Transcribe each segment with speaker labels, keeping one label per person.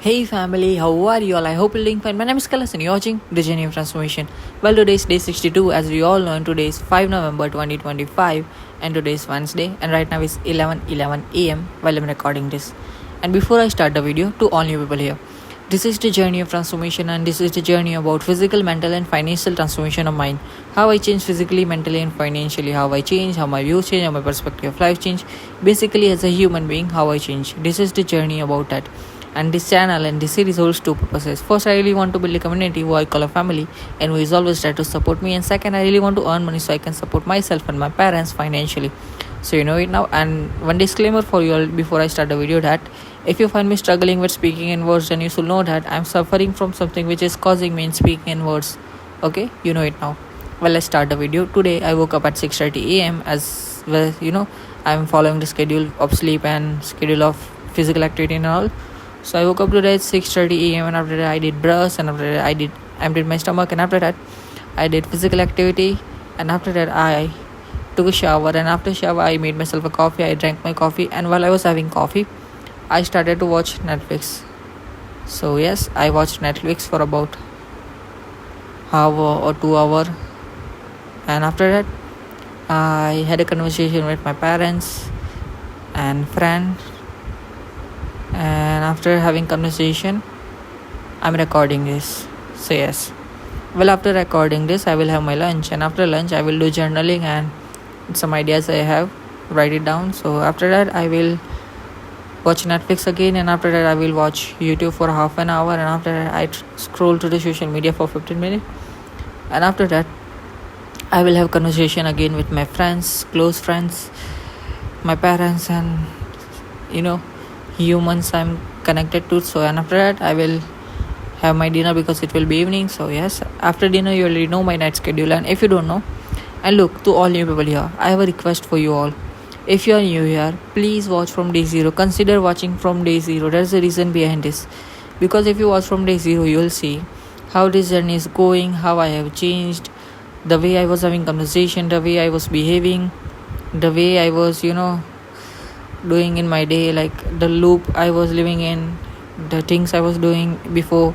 Speaker 1: Hey family, how are you all? I hope you're doing fine. My name is Kalas and you're watching The Journey of Transformation. Well, today is day 62 as we all know, and today is 5 November 2025 and today is Wednesday and right now is 11:11 a.m. while I'm recording this. And before I start the video, to all new people here, this is the journey of transformation and this is the journey about physical, mental and financial transformation of mind. How I change physically, mentally and financially, how I change, how my views change, how my perspective of life change. Basically as a human being, how I change. This is the journey about that. And this channel and this series holds two purposes. First, I really want to build a community who I call a family and who is always there to support me. And second, I really want to earn money so I can support myself and my parents financially. So you know it now. And one disclaimer for you all before I start the video that if you find me struggling with speaking in words, then you should know that I'm suffering from something which is causing me in speaking in words. Okay, you know it now. Well, let's start the video. Today I woke up at 6:30 a.m. as well. I'm following the schedule of sleep and schedule of physical activity and all. So I woke up today at 6:30 a.m. and after that I did brush and after that I emptied my stomach and after that I did physical activity and after that I took a shower and after shower I made myself a coffee. I drank my coffee and while I was having coffee I started to watch Netflix. So yes, I watched Netflix for about hour or 2 hour and after that I had a conversation with my parents and friend and after having conversation I'm recording this. So yes, well, after recording this I will have my lunch and after lunch I will do journaling and some ideas I have, write it down. So after that I will watch Netflix again and after that I will watch YouTube for half an hour and after that I scroll to the social media for 15 minutes and after that I will have conversation again with my friends, close friends, my parents and humans I'm connected to. So and after that I will have my dinner because it will be evening. So yes, after dinner you already know my night schedule. And if you don't know, and look, to all new people here, I have a request for you all. If you are new here, please watch from day zero. Consider watching from day zero. There's a reason behind this, because if you watch from day zero you will see how this journey is going, how I have changed, the way I was having conversation, the way I was behaving, the way I was doing in my day, like the loop I was living in, the things I was doing before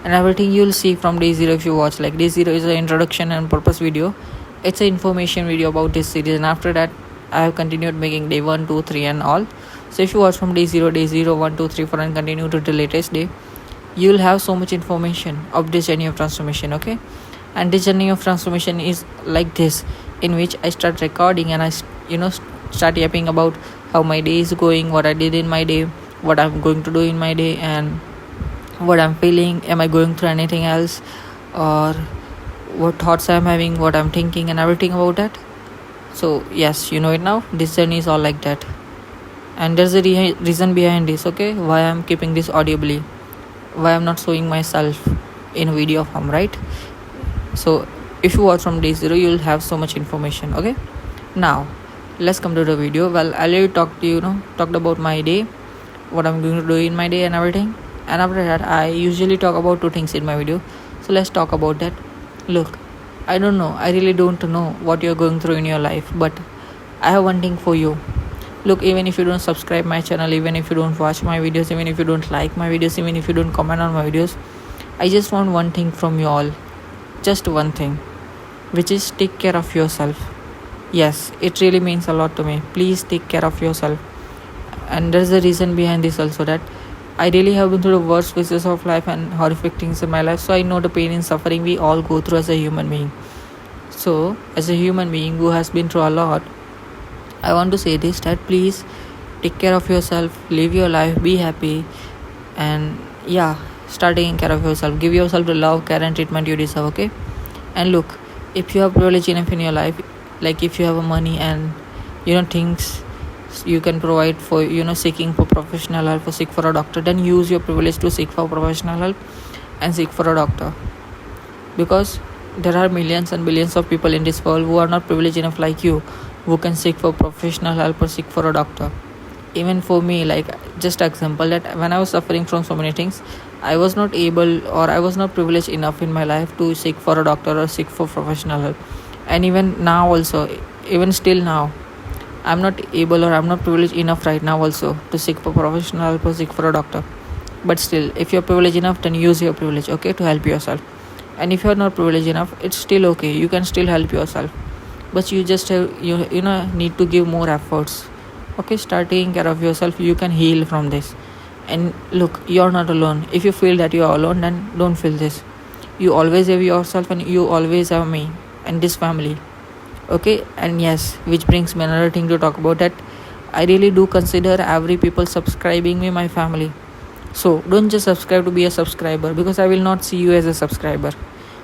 Speaker 1: and everything you'll see from day zero. If you watch, like, day zero is an introduction and purpose video. It's an information video about this series and after that I have continued making day 1, 2, 3 and all. So if you watch from day 0, 1, 2, 3, 4 and continue to the latest day, you'll have so much information of this journey of transformation. Okay, and this journey of transformation is like this, in which I start recording and I start yapping about how my day is going, what I did in my day, what I'm going to do in my day and what I'm feeling, am I going through anything else, or what thoughts I'm having, what I'm thinking and everything about that. So yes, you know it now. This journey is all like that and there's a reason behind this. Okay, why I'm keeping this audibly, why I'm not showing myself in video form, right? So if you watch from day zero you'll have so much information. Okay, now let's come to the video. Well, I already talked about my day, what I'm going to do in my day and everything, and after that I usually talk about two things in my video. So let's talk about that. Look, I really don't know what you're going through in your life, but I have one thing for you. Look, even if you don't subscribe my channel, even if you don't watch my videos, even if you don't like my videos, even if you don't comment on my videos, I just want one thing from you all, just one thing, which is take care of yourself. Yes, it really means a lot to me. Please take care of yourself. And there's a reason behind this also, that I really have been through the worst phases of life and horrific things in my life. So I know the pain and suffering we all go through as a human being. So as a human being who has been through a lot, I want to say this, that please take care of yourself, live your life, be happy, and yeah, start taking care of yourself. Give yourself the love, care and treatment you deserve. Okay, and look, if you have privilege enough in your life, like if you have money and things you can provide for seeking for professional help or seek for a doctor, then use your privilege to seek for professional help and seek for a doctor, because there are millions and billions of people in this world who are not privileged enough like you, who can seek for professional help or seek for a doctor. Even for me, like, just example, that when I was suffering from so many things, I was not able or I was not privileged enough in my life to seek for a doctor or seek for professional help. And even now also, even still now, I'm not able or I'm not privileged enough right now also to seek for professional help or seek for a doctor. But still, if you're privileged enough, then use your privilege, okay, to help yourself. And if you're not privileged enough, it's still okay, you can still help yourself, but you just have, need to give more efforts. Okay, start taking care of yourself, you can heal from this. And look, you're not alone. If you feel that you are alone, then don't feel this. You always have yourself, and you always have me and this family. Okay, and yes, which brings me another thing to talk about, that I really do consider every people subscribing me my family. So don't just subscribe to be a subscriber, because I will not see you as a subscriber,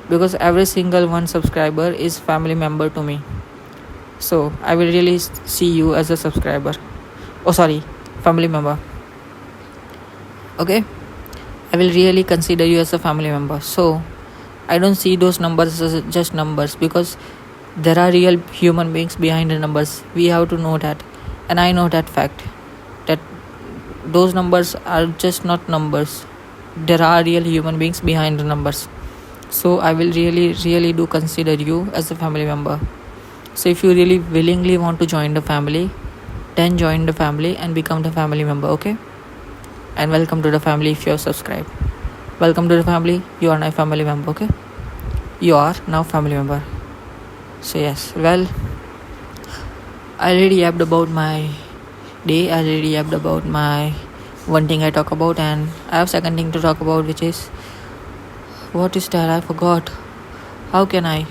Speaker 1: because every single one subscriber is family member to me. So I will really see you as a subscriber. Oh, sorry, family member. Okay, I will really consider you as a family member. So I don't see those numbers as just numbers, because there are real human beings behind the numbers. We have to know that. And I know that fact, that those numbers are just not numbers. There are real human beings behind the numbers. So I will really do consider you as a family member. So if you really willingly want to join the family, then join the family and become the family member, okay? And welcome to the family if you have subscribed. Welcome to the family. You are now family member, okay? You are now family member. So yes, well, I already yapped about my day. I already yapped about my one thing I talk about, and I have second thing to talk about, which is, what is that? I forgot. How can I?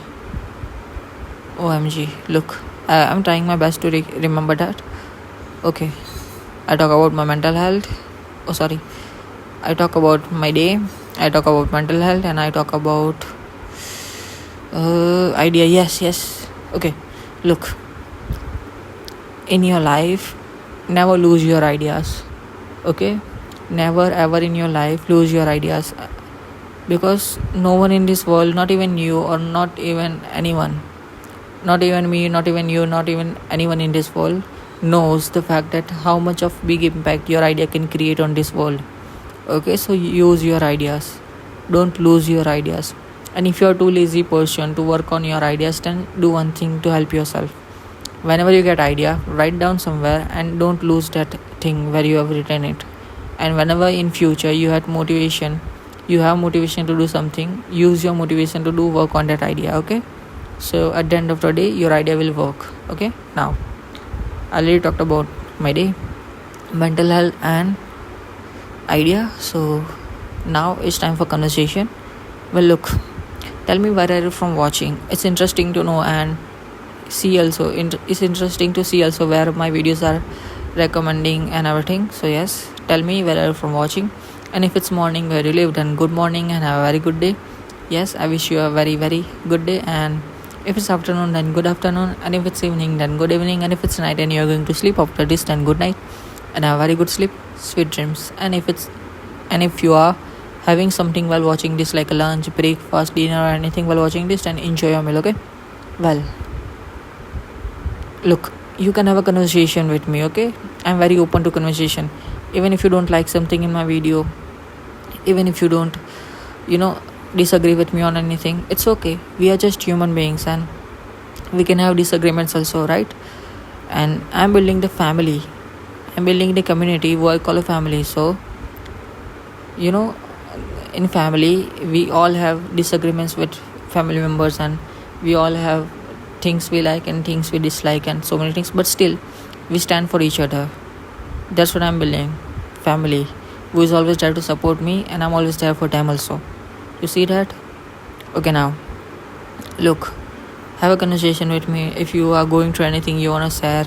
Speaker 1: OMG, look, I'm trying my best to remember that. Okay, I talk about my mental health. Oh, sorry. I talk about my day. I talk about mental health, and I talk about idea. Yes. Okay, look, in your life, never lose your ideas. Okay, never ever in your life lose your ideas, because no one in this world, not even you, or not even anyone, not even me, not even you, not even anyone in this world knows the fact that how much of big impact your idea can create on this world. Okay, so use your ideas, don't lose your ideas. And if you're too lazy person to work on your ideas, then do one thing to help yourself. Whenever you get idea, write down somewhere and don't lose that thing where you have written it. And whenever in future you have motivation to do something, use your motivation to do work on that idea. Okay, so at the end of the day, your idea will work. Okay, now I already talked about my day, mental health, and idea. So now it's time for conversation. Well, look, tell me where are you from watching. It's interesting to know, and see also, it's interesting to see also where my videos are recommending and everything. So yes, tell me where are you from watching. And if it's morning where you live, then good morning and have a very good day. Yes, I wish you a very good day. And if it's afternoon, then good afternoon. And if it's evening, then good evening. And if it's night and you're going to sleep after this, then good night and have a very good sleep, sweet dreams. And if you are having something while watching this, like a lunch, breakfast, dinner, or anything while watching this, then enjoy your meal. Okay, well, look, you can have a conversation with me. Okay, I'm very open to conversation. Even if you don't like something in my video, even if you don't disagree with me on anything, it's okay. We are just human beings, and we can have disagreements also, right? And I'm building the family, I'm building the community who I call a family. So in family, we all have disagreements with family members, and we all have things we like and things we dislike and so many things, but still we stand for each other. That's what I'm building, family who is always there to support me, and I'm always there for them also. You see that? Okay, now look, have a conversation with me. If you are going through anything you want to share,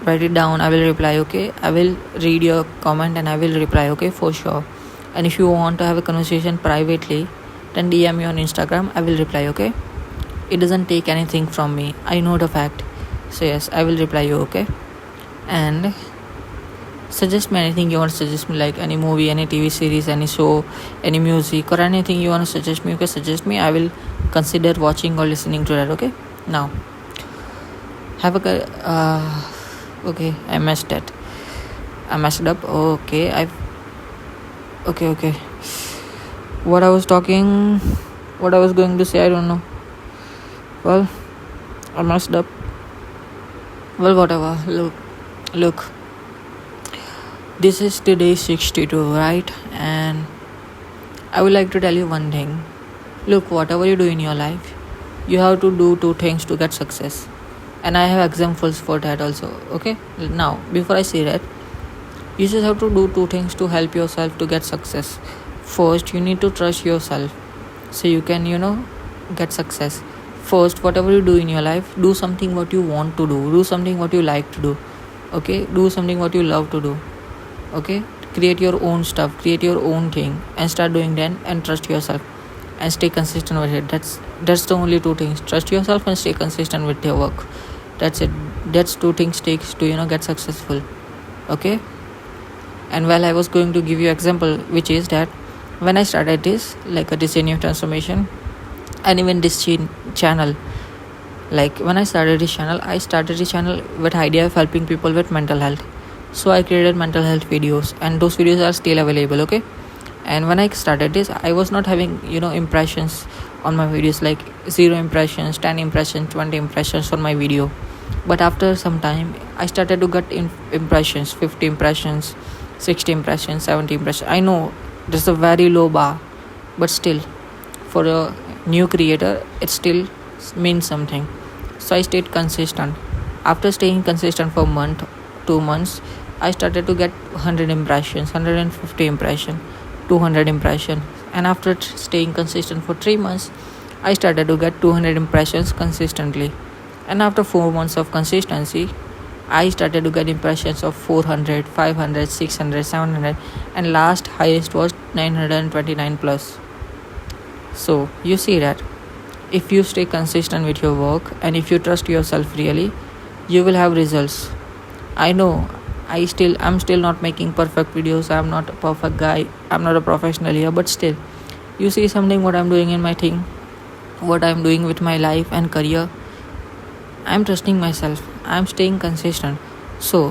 Speaker 1: write it down, I will reply. Okay, I will read your comment and I will reply. Okay, for sure. And if you want to have a conversation privately, then DM me on Instagram, I will reply. Okay, it doesn't take anything from me, I know the fact. So yes, I will reply you. Okay, and suggest me anything you want to suggest me, like any movie, any TV series, any show, any music, or anything you want to suggest me. Okay, suggest me, I will consider watching or listening to that. Okay, now have a okay, I messed up. Okay, okay, what I was going to say, I don't know. Well, I messed up. Well, whatever. Look, This is today 62, right? And I would like to tell you one thing. Look, whatever you do in your life, you have to do two things to get success. And I have examples for that also. Okay? Now, before I say that, you just have to do two things to help yourself to get success. First, you need to trust yourself so you can, get success. First, whatever you do in your life, do something what you want to do something what you like to do. Okay, do something what you love to do. Okay, create your own stuff, create your own thing, and start doing that, and trust yourself and stay consistent with it. That's the only two things. Trust yourself and stay consistent with your work. That's it. That's two things takes to get successful. Okay. And I was going to give you example, which is that when I started this, like a design of transformation, and even this channel, like when I started this channel with idea of helping people with mental health. So I created mental health videos, and those videos are still available. Okay. And when I started this, I was not having impressions on my videos, like 0 impressions, 10 impressions, 20 impressions on my video. But after some time, I started to get impressions, 50 impressions, 60 impressions, 70 impressions. I know this is a very low bar, but still, for a new creator, it still means something. So I stayed consistent. After staying consistent for a month, 2 months, I started to get 100 impressions, 150 impressions, 200 impressions. And after staying consistent for 3 months, I started to get 200 impressions consistently. And after 4 months of consistency, I started to get impressions of 400, 500, 600, 700, and last highest was 929 plus. So you see that if you stay consistent with your work and if you trust yourself really, you will have results. I know I'm still not making perfect videos. I'm not a perfect guy. I'm not a professional here, but still, you see something what I'm doing in my thing, what I'm doing with my life and career. I'm trusting myself. I'm staying consistent. So,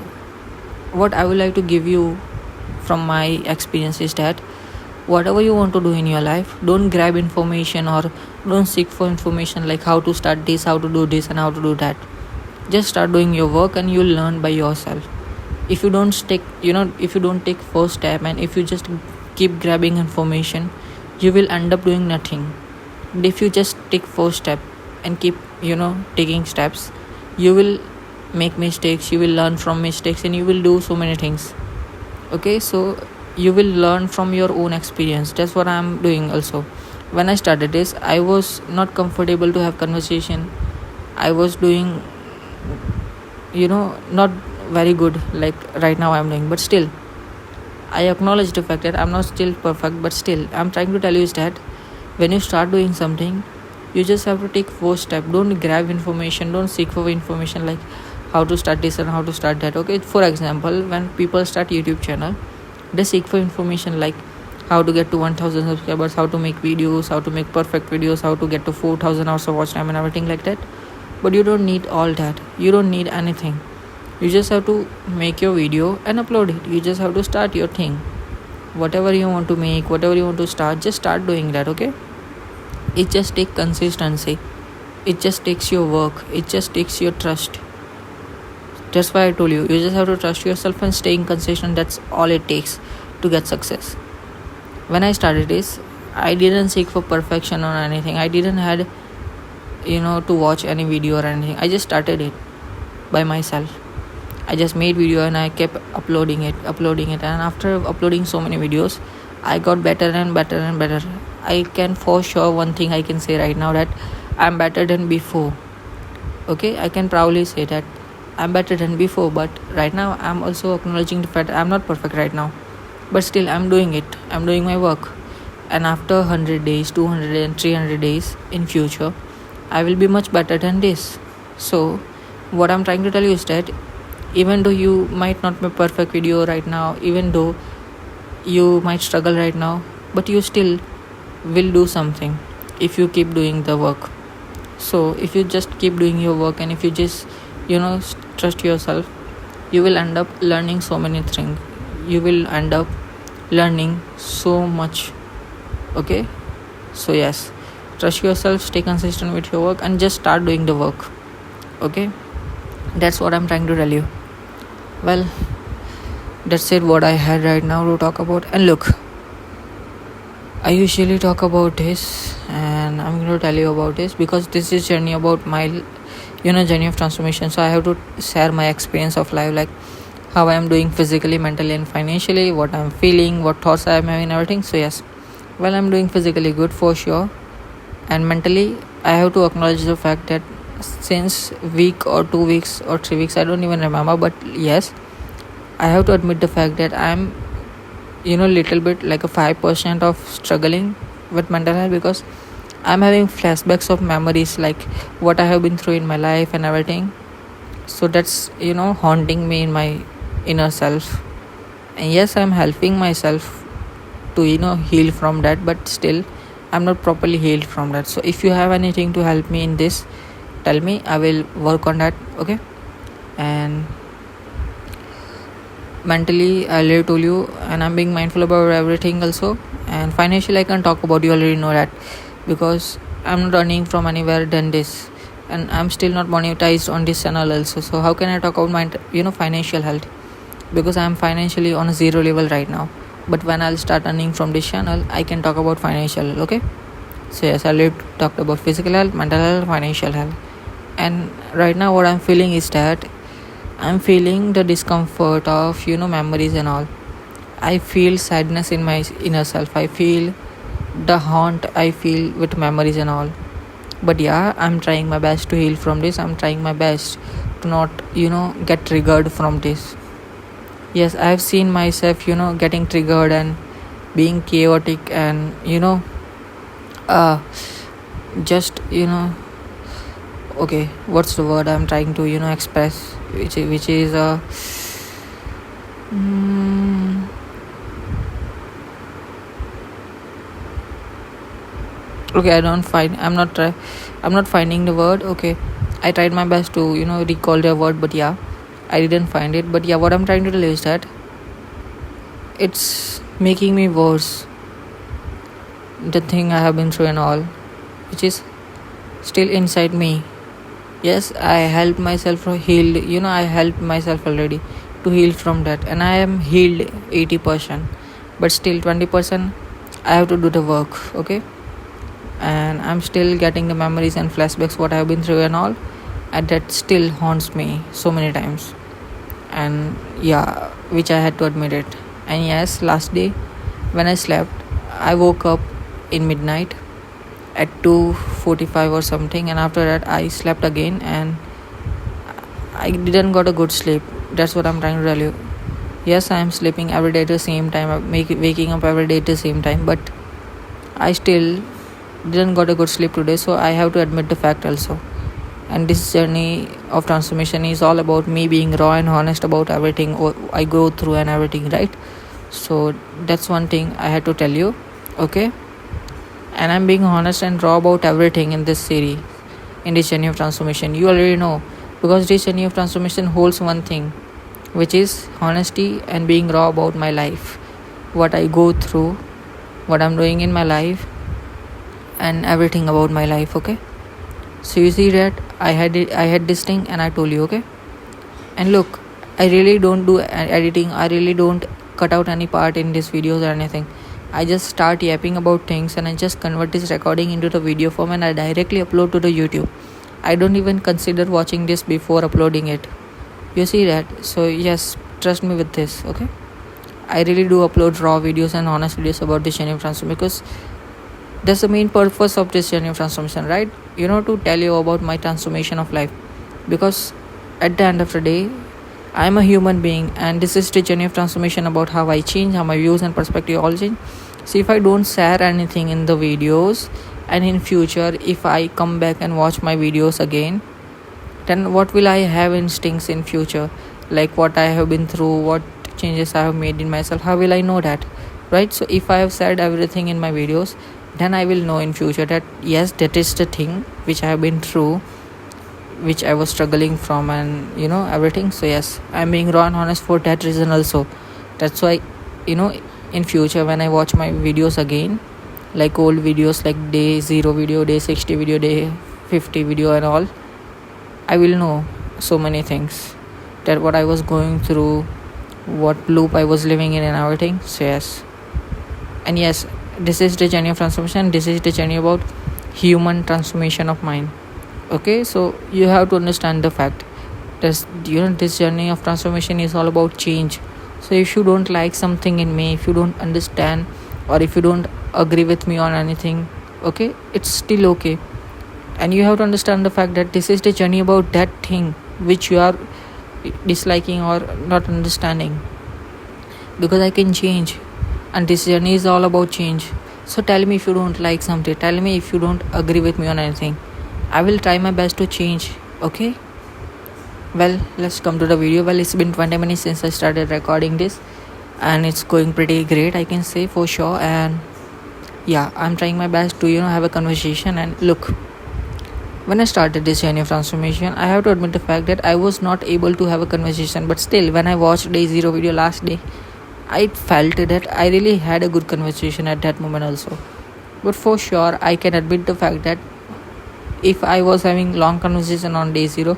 Speaker 1: what I would like to give you from my experience is that whatever you want to do in your life, don't grab information or don't seek for information like how to start this, how to do this, and how to do that. Just start doing your work and you'll learn by yourself. If you don't take first step and if you just keep grabbing information, you will end up doing nothing. But if you just take first step and keep taking steps, you will make mistakes, you will learn from mistakes, and you will do so many things. Okay, so you will learn from your own experience. That's what I'm doing also. When I started this, I was not comfortable to have conversation. I was doing not very good like right now I'm doing, but still I acknowledge the fact that I'm not still perfect, but still I'm trying to tell you is that when you start doing something, you just have to take first step. Don't grab information, don't seek for information like how to start this and how to start that. Okay, for example, when people start YouTube channel, they seek for information like how to get to 1000 subscribers, how to make videos, how to make perfect videos, how to get to 4000 hours of watch time and everything like that. But you don't need all that. You don't need anything. You just have to make your video and upload it. You just have to start your thing. Whatever you want to make, whatever you want to start, just start doing that. Okay, it just takes consistency. It just takes your work. It just takes your trust. That's why I told you just have to trust yourself and staying consistent. That's all it takes to get success. When I started this, I didn't seek for perfection or anything. I didn't had to watch any video or anything. I just started it by myself. I just made video and I kept uploading it, and after uploading so many videos, I got better and better and better. I can for sure one thing I can say right now that I'm better than before. Okay, I can proudly say that I'm better than before, but right now I'm also acknowledging the fact that I'm not perfect right now, but still I'm doing it. I'm doing my work, and after 100 days, 200 and 300 days in future, I will be much better than this. So what I'm trying to tell you is that even though you might not make perfect video right now, even though you might struggle right now, but you still will do something if you keep doing the work. So if you just keep doing your work and if you just trust yourself, you will end up learning so many things. You will end up learning so much. Okay, so yes, trust yourself, stay consistent with your work, and just start doing the work. Okay, that's what I'm trying to tell you. Well, that's it what I had right now to talk about. And look, I usually talk about this, and I'm going to tell you about this because this is journey about my journey of transformation. So I have to share my experience of life, like how I am doing physically, mentally, and financially, what I'm feeling, what thoughts I am having, everything. So yes, well, I'm doing physically good for sure, and mentally I have to acknowledge the fact that since week or 2 weeks or 3 weeks, I don't even remember, but yes, I have to admit the fact that I'm little bit like a 5% of struggling with mental health, because I'm having flashbacks of memories, like what I have been through in my life and everything. So that's haunting me in my inner self. And yes, I'm helping myself to heal from that, but still I'm not properly healed from that. So if you have anything to help me in this, tell me, I will work on that. Okay. And mentally, I already told you, and I'm being mindful about everything also. And financially, I can talk about, you already know that, because I'm not earning from anywhere than this, and I'm still not monetized on this channel also. So how can I talk about my financial health, because I'm financially on a zero level right now. But when I'll start earning from this channel, I can talk about financial. Okay. So yes, I already talked about physical health, mental health, financial health. And right now what I'm feeling is that I'm feeling the discomfort of memories and all. I feel sadness in my inner self. I feel the haunt I feel with memories and all. But yeah, I'm trying my best to heal from this. I'm trying my best to not get triggered from this. Yes, I've seen myself getting triggered and being chaotic, and uh just okay, what's the word I'm trying to express, which is okay, I'm not finding the word. Okay, I tried my best to recall the word, but yeah, I didn't find it. But yeah, what I'm trying to tell you is that it's making me worse, the thing I have been through and all, which is still inside me. Yes, I helped myself healed. I helped myself already to heal from that, and I am healed 80%, but still 20% I have to do the work. Okay. And I'm still getting the memories and flashbacks what I've been through and all, and that still haunts me so many times. And yeah, which I had to admit it. And yes, last day when I slept, I woke up in midnight at 2:45 or something, and after that I slept again, and I didn't got a good sleep. That's what I'm trying to tell you. Yes, I am sleeping every day at the same time, waking up every day at the same time, but I still didn't got a good sleep today. So I have to admit the fact also. And this journey of transformation is all about me being raw and honest about everything I go through and everything, right? So that's one thing I had to tell you. Okay. And I'm being honest and raw about everything in this series, in this journey of transformation. You already know, because this journey of transformation holds one thing, which is honesty and being raw about my life, what I go through, what I'm doing in my life, and everything about my life. Okay. So you see that I had this thing, and I told you. Okay. And look, I really don't do editing. I really don't cut out any part in these videos or anything. I just start yapping about things, and I just convert this recording into the video form, and I directly upload to the YouTube. I don't even consider watching this before uploading it. You see that? So yes, trust me with this. Okay. I really do upload raw videos and honest videos about this journey of transformation, because that's the main purpose of this journey of transformation, right? To tell you about my transformation of life, because at the end of the day, I'm a human being, and this is the journey of transformation about how I change, how my views and perspective all change. So if I don't share anything in the videos, and in future if I come back and watch my videos again, then what will I have instincts in future, like what I have been through, what changes I have made in myself? How will I know that, right? So if I have said everything in my videos, then I will know in future that yes, that is the thing which I have been through, which I was struggling from, and everything. So yes, I'm being raw and honest for that reason also. That's why in future when I watch my videos again, like old videos, like day 0 video, day 60 video, day 50 video and all, I will know so many things, that what I was going through, what loop I was living in and everything. So yes, and yes, this is the journey of transformation. This is the journey about human transformation of mind. Okay, so you have to understand the fact that this journey of transformation is all about change. So if you don't like something in me, if you don't understand, or if you don't agree with me on anything, okay, it's still okay. And you have to understand the fact that this is the journey about that thing which you are disliking or not understanding, because I can change, and this journey is all about change. So tell me if you don't like something, tell me if you don't agree with me on anything. I will try my best to change. Okay, well, let's come to the video. Well, it's been 20 minutes since I started recording this, and it's going pretty great, I can say for sure. And yeah, I'm trying my best to have a conversation. And look, when I started this journey of transformation, I have to admit the fact that I was not able to have a conversation. But still, when I watched day 0 video last day, I felt that I really had a good conversation at that moment also. But for sure, I can admit the fact that if I was having long conversation on day 0,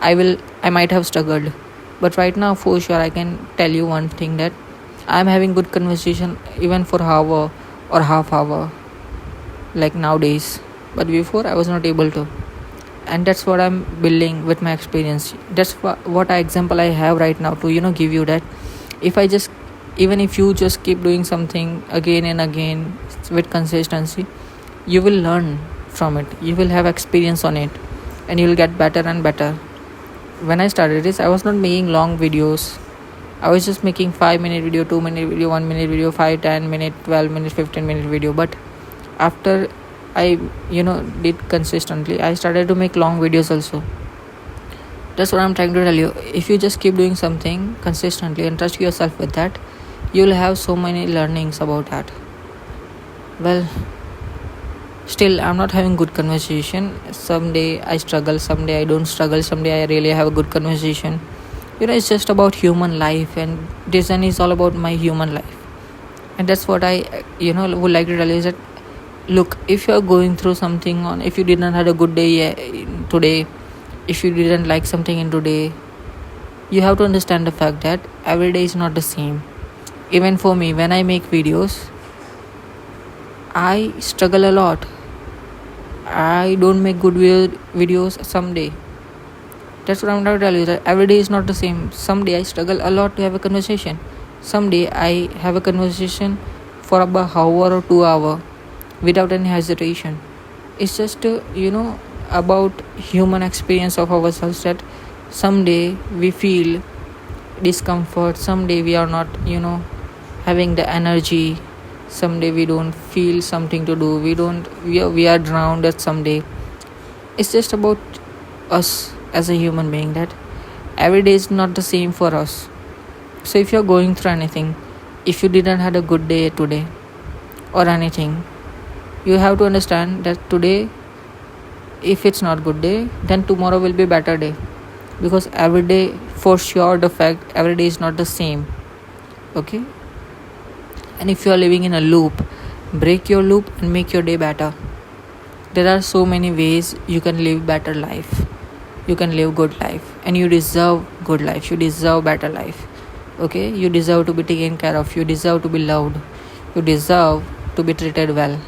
Speaker 1: I might have struggled. But right now, for sure, I can tell you one thing, that I'm having good conversation even for hour or half hour, like nowadays. But before, I was not able to. And that's what I'm building with my experience. That's what example I have right now to give you that even if you just keep doing something again and again with consistency, you will learn from it, you will have experience on it, and you will get better and better. When I started this, I was not making long videos. I was just making 5-minute video, 2-minute video, 1-minute video, 5, 10 minute, 12 minute, 15-minute video. But after I did consistently, I started to make long videos also. That's what I'm trying to tell you. If you just keep doing something consistently and trust yourself with that, you'll have so many learnings about that. Well, still I'm not having good conversation. Someday I struggle, someday I don't struggle, someday I really have a good conversation. It's just about human life, and design is all about my human life. And that's what I would like to tell you, is that look, if you're going through something, on if you didn't have a good day today, if you didn't like something in today, you have to understand the fact that every day is not the same. Even for me, when I make videos, I struggle a lot. I don't make good videos someday. That's what I'm trying to tell you, that every day is not the same. Someday I struggle a lot to have a conversation. Someday I have a conversation for about an hour or 2 hours without any hesitation. It's just about human experience of ourselves, that someday we feel discomfort, someday we are not having the energy, someday we don't feel something to do, we are drowned at someday. It's just about us as a human being, that every day is not the same for us. So if you're going through anything, if you didn't had a good day today or anything, you have to understand that today, if it's not good day, then tomorrow will be better day. Because every day, for sure, the fact every day is not the same. Okay, and if you are living in a loop, break your loop and make your day better. There are so many ways you can live better life, you can live good life, and you deserve good life, you deserve better life. Okay, you deserve to be taken care of, you deserve to be loved, you deserve to be treated well.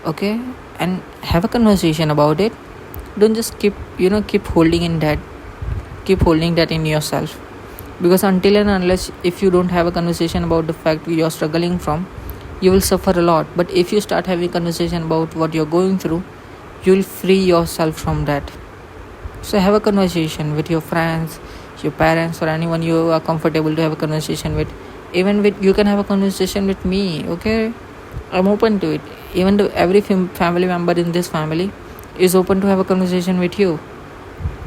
Speaker 1: Okay, and have a conversation about it. Don't just keep holding that in yourself. Because until and unless if you don't have a conversation about the fact you're struggling from, you will suffer a lot. But if you start having conversation about what you're going through, you'll free yourself from that. So have a conversation with your friends, your parents, or anyone you are comfortable to have a conversation with. Even with you can have a conversation with me. Okay, I'm open to it. Even though every family member in this family is open to have a conversation with you.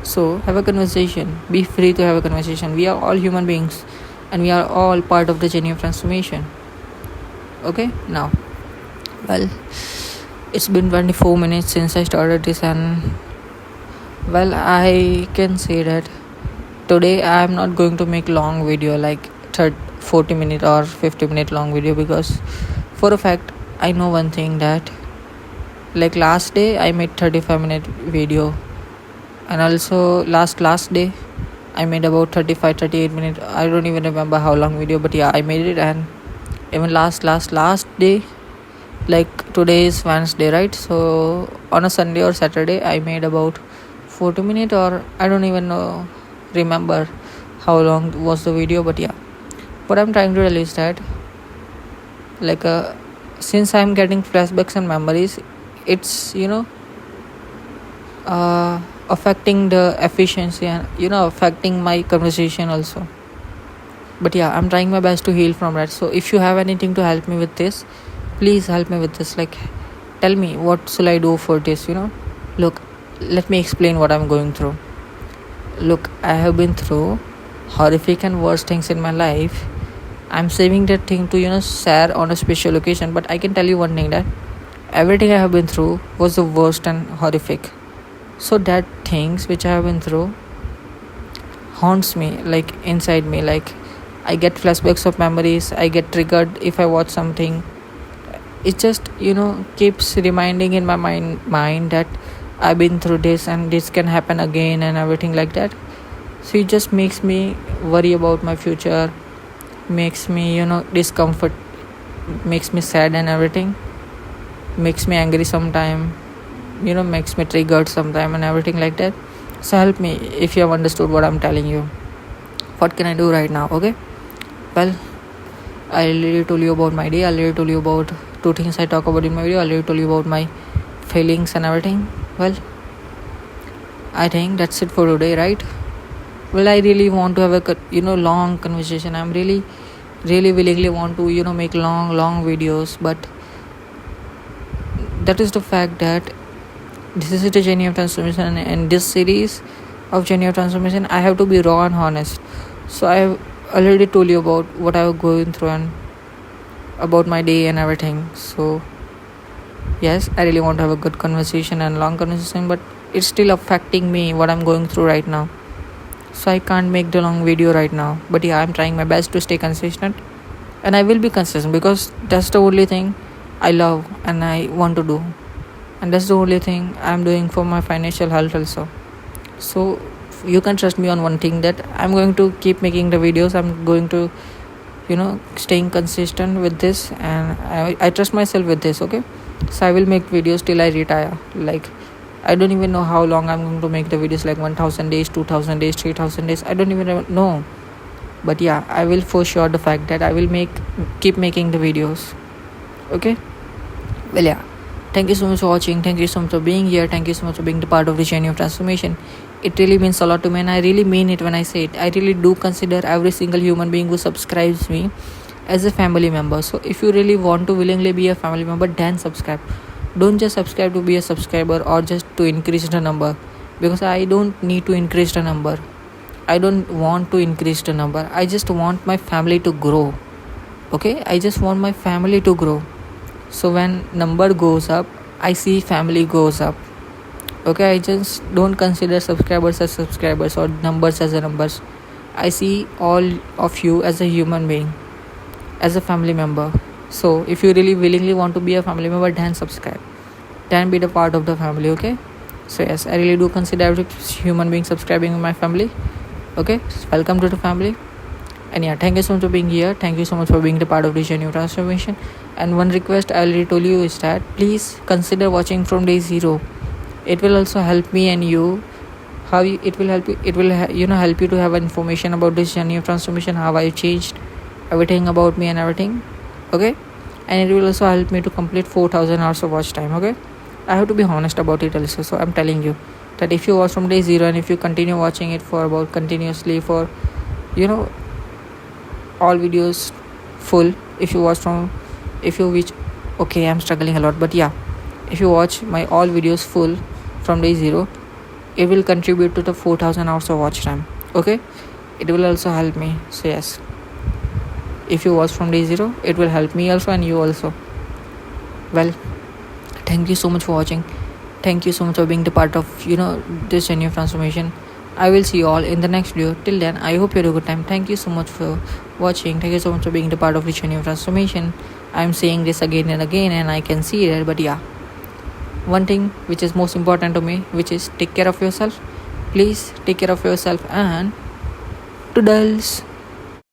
Speaker 1: So have a conversation, be free to have a conversation. We are all human beings, and we are all part of the journey of transformation. Okay, now, well, it's been 24 minutes since I started this, and well, I can say that today I am not going to make long video like 40 minute or 50 minute long video, because for a fact I know one thing, that like last day I made 35-minute video, and also last day I made about 35-38 minutes. I don't even remember how long video, but yeah, I made it. And even last day, like today is Wednesday, right? So on a Sunday or Saturday I made about 40 minutes, or I don't even know, remember how long was the video. But yeah, what I'm trying to tell is that, like since I'm getting flashbacks and memories, it's affecting the efficiency, and affecting my conversation also. But yeah, I'm trying my best to heal from that. So if you have anything to help me with this, please help me with this. Like, tell me what should I do for this. Look, let me explain what I'm going through. Look, I have been through horrific and worst things in my life. I'm saving that thing to share on a special occasion. But I can tell you one thing, that everything I have been through was the worst and horrific. So that things which I have been through haunts me, like inside me. Like, I get flashbacks of memories, I get triggered if I watch something. It just keeps reminding in my mind that I've been through this and this can happen again and everything like that. So it just makes me worry about my future, makes me discomfort, makes me sad and everything, makes me angry sometime, makes me triggered sometime and everything like that. So help me if you have understood what I'm telling you. What can I do right now? Okay, well, I already told you about my day. I already told you about 2 things I talk about in my video. I already told you about my feelings and everything. Well, I think that's it for today, right? Well, I really want to have a long conversation. I'm really willingly want to make long videos, but that is the fact that this is the journey of transformation, and this series of journey of transformation, I have to be raw and honest. So I have already told you about what I was going through and about my day and everything. So yes, I really want to have a good conversation and long conversation, but it's still affecting me what I'm going through right now. So I can't make the long video right now. But yeah, I'm trying my best to stay consistent, and I will be consistent because that's the only thing I love and I want to do, and that's the only thing I'm doing for my financial health also. So you can trust me on one thing, that I'm going to keep making the videos. I'm going to staying consistent with this, and I trust myself with this. Okay, so I will make videos till I retire. Like, I don't even know how long I'm going to make the videos, like 1000 days, 2000 days, 3000 days, I don't even know. But yeah, I will for sure the fact that I will keep making the videos. Okay, well, yeah, thank you so much for watching. Thank you so much for being here. Thank you so much for being the part of the journey of transformation. It really means a lot to me, and I really mean it when I say it. I really do consider every single human being who subscribes me as a family member. So if you really want to willingly be a family member, then subscribe. Don't just subscribe to be a subscriber or just to increase the number, because I don't need to increase the number. I don't want to increase the number. I just want my family to grow. Okay, I just want my family to grow. So when number goes up, I see family goes up. Okay, I just don't consider subscribers as subscribers or numbers as numbers. I see all of you as a human being, as a family member. So if you really willingly want to be a family member, then subscribe, then be the part of the family. Okay, so yes, I really do consider every human being subscribing in my family. Okay, welcome to the family. And yeah, thank you so much for being here. Thank you so much for being the part of the journey of transformation. And one request I already told you is that please consider watching from day 0. It will also help me and you. It will help you, help you to have information about this journey of transformation, how I changed everything about me and everything. Okay, and it will also help me to complete 4000 hours of watch time. Okay, I have to be honest about it also. So I'm telling you that if you watch from day 0 and if you continue watching it for about continuously for all videos full, if okay, I'm struggling a lot, but yeah, if you watch my all videos full from day 0, it will contribute to the 4000 hours of watch time. Okay, it will also help me. So yes, if you watch from day 0, it will help me also and you also. Well, thank you so much for watching. Thank you so much for being the part of this journey of transformation. I will see you all in the next video. Till then, I hope you had a good time. Thank you so much for watching. Thank you so much for being the part of the journey of transformation. I'm saying this again and again, and I can see it, but yeah, one thing which is most important to me, which is take care of yourself. Please take care of yourself, and Toodles.